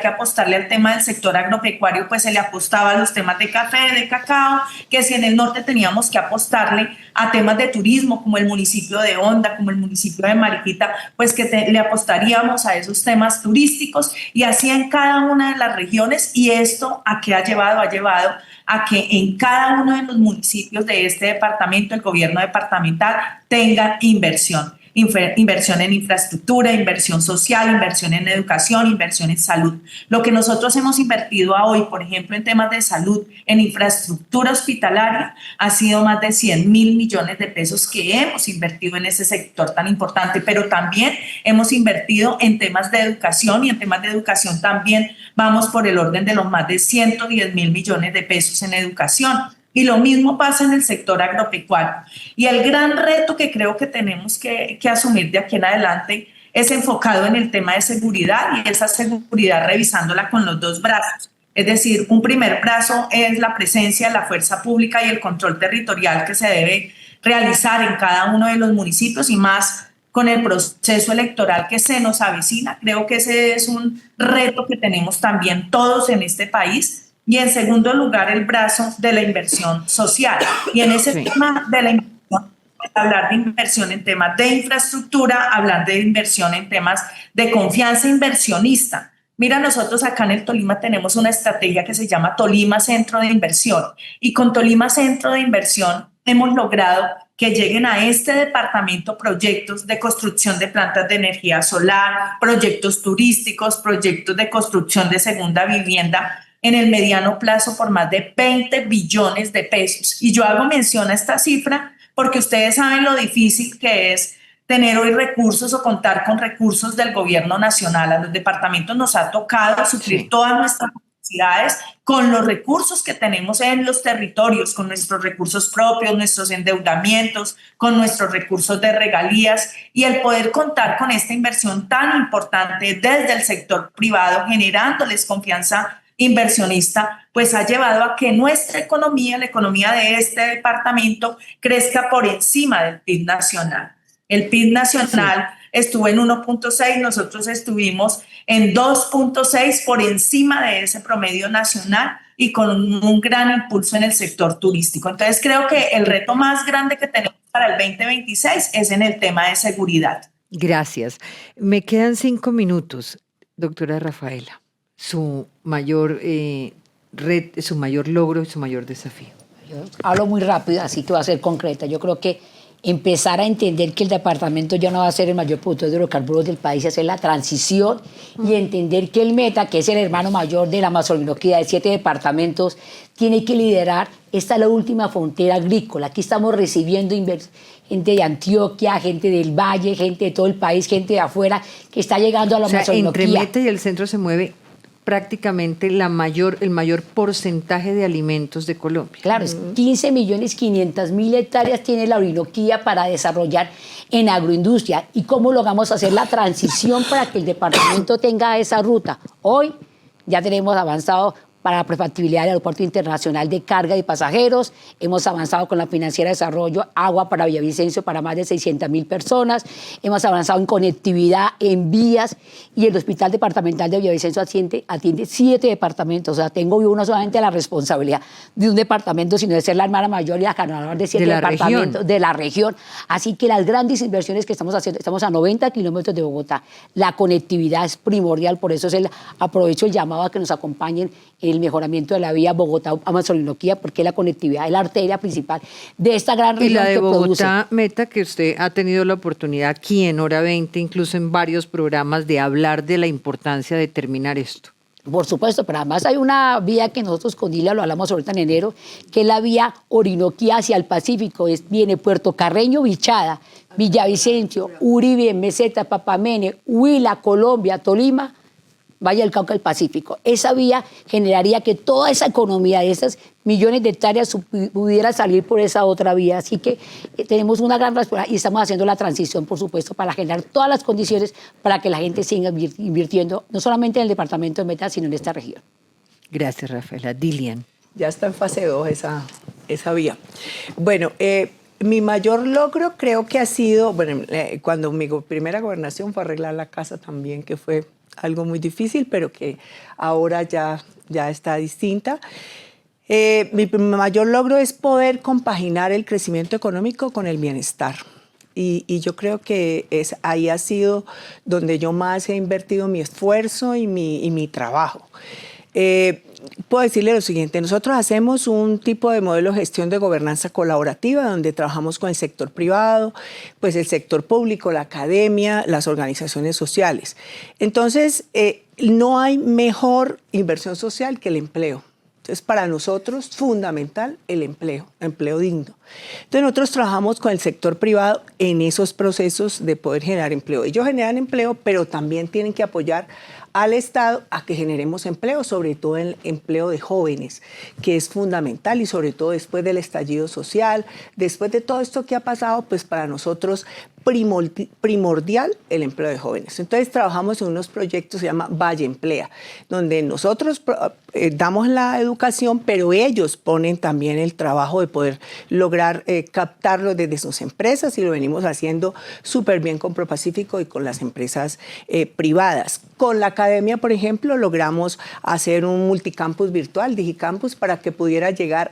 que apostarle al tema del sector agropecuario, pues se le apostaba a los temas de café, de cacao, que si en el norte teníamos que apostarle a temas de turismo, como el municipio de Honda, como el municipio de Mariquita, pues que le apostaríamos a esos temas turísticos y así en cada una de las regiones. Y esto ¿a qué ha llevado? Ha llevado a que en cada uno de los municipios de este departamento, el gobierno departamental tenga inversión. inversión en infraestructura, inversión social, inversión en educación, inversión en salud. Lo que nosotros hemos invertido a hoy, por ejemplo, en temas de salud, en infraestructura hospitalaria, ha sido más de 100.000 millones de pesos que hemos invertido en ese sector tan importante, pero también hemos invertido en temas de educación, y en temas de educación también vamos por el orden de los más de 110.000 millones de pesos en educación. Y lo mismo pasa en el sector agropecuario. Y el gran reto que creo que tenemos que asumir de aquí en adelante es enfocado en el tema de seguridad, y esa seguridad revisándola con los dos brazos. Es decir, un primer brazo es la presencia de la fuerza pública y el control territorial que se debe realizar en cada uno de los municipios, y más con el proceso electoral que se nos avecina. Creo que ese es un reto que tenemos también todos en este país. Y en segundo lugar, el brazo de la inversión social. Y en ese tema de la inversión, hablar de inversión en temas de infraestructura, hablar de inversión en temas de confianza inversionista. Mira, nosotros acá en el Tolima tenemos una estrategia que se llama Tolima Centro de Inversión. Y con Tolima Centro de Inversión hemos logrado que lleguen a este departamento proyectos de construcción de plantas de energía solar, proyectos turísticos, proyectos de construcción de segunda vivienda en el mediano plazo por más de 20 billones de pesos. Y yo hago mención a esta cifra porque ustedes saben lo difícil que es tener hoy recursos o contar con recursos del gobierno nacional. A los departamentos nos ha tocado suplir todas nuestras necesidades con los recursos que tenemos en los territorios, con nuestros recursos propios, nuestros endeudamientos, con nuestros recursos de regalías, y el poder contar con esta inversión tan importante desde el sector privado, generándoles confianza inversionista, pues ha llevado a que nuestra economía, la economía de este departamento, crezca por encima del PIB nacional. El PIB nacional estuvo en 1.6, nosotros estuvimos en 2.6, por encima de ese promedio nacional, y con un gran impulso en el sector turístico. Entonces creo que el reto más grande que tenemos para el 2026 es en el tema de seguridad. Gracias. Me quedan 5 minutos, doctora Rafaela. Su mayor su mayor logro y su mayor desafío. Yo hablo muy rápido, así que voy a ser concreta. Yo creo que empezar a entender que el departamento ya no va a ser el mayor productor de hidrocarburos del país, hacer la transición y entender que el Meta, que es el hermano mayor de la Amazonía de 7 departamentos, tiene que liderar. Esta es la última frontera agrícola. Aquí estamos recibiendo gente de Antioquia, gente del Valle, gente de todo el país, gente de afuera que está llegando a la Amazonía. Entre Meta y el centro se mueve prácticamente el mayor porcentaje de alimentos de Colombia. Claro, 15.500.000 hectáreas tiene la Orinoquía para desarrollar en agroindustria. ¿Y cómo logramos hacer la transición para que el departamento tenga esa ruta? Hoy ya tenemos avanzado para la prefactibilidad del Aeropuerto Internacional de Carga y Pasajeros. Hemos avanzado con la Financiera de Desarrollo, agua para Villavicencio para más de 600.000 personas. Hemos avanzado en conectividad, en vías, y el Hospital Departamental de Villavicencio atiende 7 departamentos. O sea, tengo yo no solamente la responsabilidad de un departamento, sino de ser la hermana mayor y la ganadora de 7 departamentos de la región. Así que las grandes inversiones que estamos haciendo, estamos a 90 kilómetros de Bogotá. La conectividad es primordial, por eso aprovecho el llamado a que nos acompañen en el mejoramiento de la vía Bogotá-Amazonía, porque la conectividad es la arteria principal de esta gran región. Y la de que Bogotá Meta, que usted ha tenido la oportunidad aquí en Hora 20, incluso en varios programas, de hablar de la importancia de terminar esto. Por supuesto, pero además hay una vía que nosotros con Dilia lo hablamos ahorita en enero, que es la vía Orinoquía hacia el Pacífico. Viene Puerto Carreño, Bichada, Villavicencio, Uribe, Meseta, Papamene, Huila, Colombia, Tolima, Valle del Cauca, el Pacífico. Esa vía generaría que toda esa economía de esas millones de hectáreas pudiera salir por esa otra vía. Así que tenemos una gran responsabilidad y estamos haciendo la transición, por supuesto, para generar todas las condiciones para que la gente siga invirtiendo, no solamente en el departamento de Meta, sino en esta región. Gracias, Rafaela. Dilian. Ya está en fase 2 esa vía. Bueno, mi mayor logro creo que ha sido, bueno, cuando mi primera gobernación fue arreglar la casa también, que fue algo muy difícil, pero que ahora ya está distinta. Mi mayor logro es poder compaginar el crecimiento económico con el bienestar. Y yo creo que ahí ha sido donde yo más he invertido mi esfuerzo y mi trabajo. Puedo decirle lo siguiente, nosotros hacemos un tipo de modelo de gestión de gobernanza colaborativa donde trabajamos con el sector privado, pues el sector público, la academia, las organizaciones sociales. Entonces, no hay mejor inversión social que el empleo. Entonces, para nosotros, fundamental el empleo digno. Entonces, nosotros trabajamos con el sector privado en esos procesos de poder generar empleo. Ellos generan empleo, pero también tienen que apoyar al Estado a que generemos empleo, sobre todo el empleo de jóvenes, que es fundamental y sobre todo después del estallido social, después de todo esto que ha pasado, pues para nosotros primordial el empleo de jóvenes. Entonces trabajamos en unos proyectos que se llama Valle Emplea, donde nosotros damos la educación, pero ellos ponen también el trabajo de poder lograr captarlo desde sus empresas y lo venimos haciendo súper bien con ProPacífico y con las empresas privadas. Con la academia, por ejemplo, logramos hacer un multicampus virtual, Digicampus, para que pudiera llegar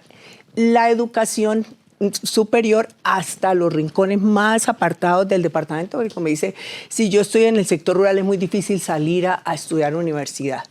la educación superior hasta los rincones más apartados del departamento, porque como dice, si yo estoy en el sector rural es muy difícil salir a estudiar universidad.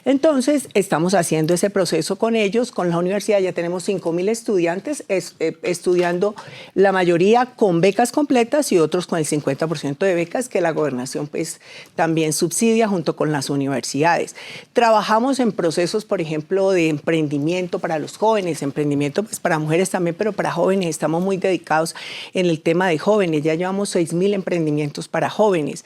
Entonces, estamos haciendo ese proceso con ellos, con la universidad, ya tenemos 5.000 estudiantes estudiando, la mayoría con becas completas y otros con el 50% de becas que la gobernación pues también subsidia junto con las universidades. Trabajamos en procesos, por ejemplo, de emprendimiento para los jóvenes, emprendimiento pues para mujeres también, pero para jóvenes. Estamos muy dedicados en el tema de jóvenes. Ya llevamos 6.000 emprendimientos para jóvenes.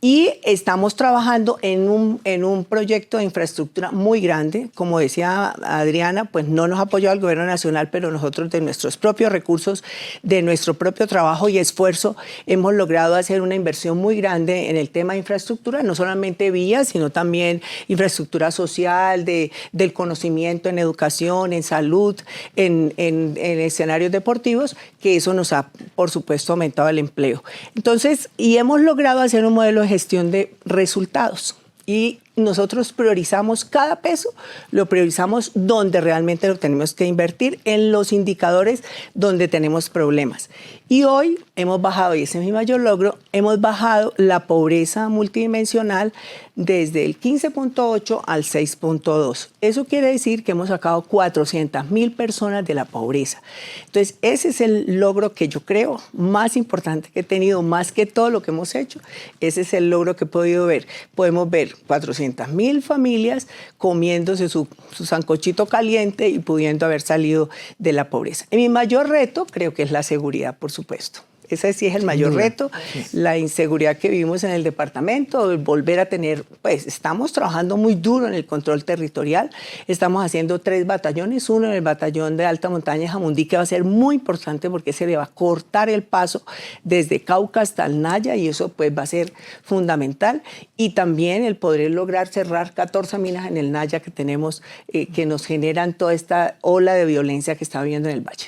Y estamos trabajando en un proyecto de infraestructura muy grande. Como decía Adriana, pues no nos apoyó el gobierno nacional, pero nosotros de nuestros propios recursos, de nuestro propio trabajo y esfuerzo, hemos logrado hacer una inversión muy grande en el tema de infraestructura, no solamente vías, sino también infraestructura social, del conocimiento en educación, en salud, en escenarios deportivos, que eso nos ha, por supuesto, aumentado el empleo. Entonces, y hemos logrado hacer un modelo de gestión de resultados y nosotros priorizamos cada peso, lo priorizamos donde realmente lo tenemos que invertir, en los indicadores donde tenemos problemas. Y hoy hemos bajado, y ese es mi mayor logro, hemos bajado la pobreza multidimensional desde el 15.8 al 6.2. Eso quiere decir que hemos sacado 400.000 personas de la pobreza. Entonces, ese es el logro que yo creo más importante que he tenido, más que todo lo que hemos hecho. Ese es el logro que he podido ver. Podemos ver 400.000 familias comiéndose su sancochito caliente y pudiendo haber salido de la pobreza. Y mi mayor reto creo que es la seguridad, por supuesto. Ese sí es el mayor reto, la inseguridad que vivimos en el departamento, volver a tener, pues estamos trabajando muy duro en el control territorial, estamos haciendo 3 batallones, uno en el batallón de alta montaña de Jamundí, que va a ser muy importante porque se le va a cortar el paso desde Cauca hasta el Naya y eso pues va a ser fundamental, y también el poder lograr cerrar 14 minas en el Naya que tenemos, que nos generan toda esta ola de violencia que está viviendo en el valle.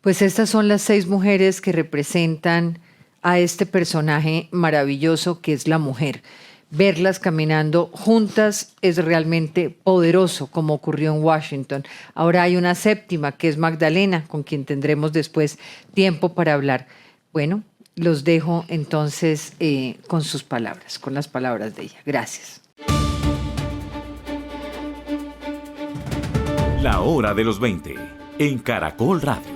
Pues estas son las 6 mujeres que representan a este personaje maravilloso que es la mujer. Verlas caminando juntas es realmente poderoso, como ocurrió en Washington. Ahora hay una 7ª, que es Magdalena, con quien tendremos después tiempo para hablar. Bueno, los dejo entonces con sus palabras, con las palabras de ella. Gracias. La hora de los 20 en Caracol Radio.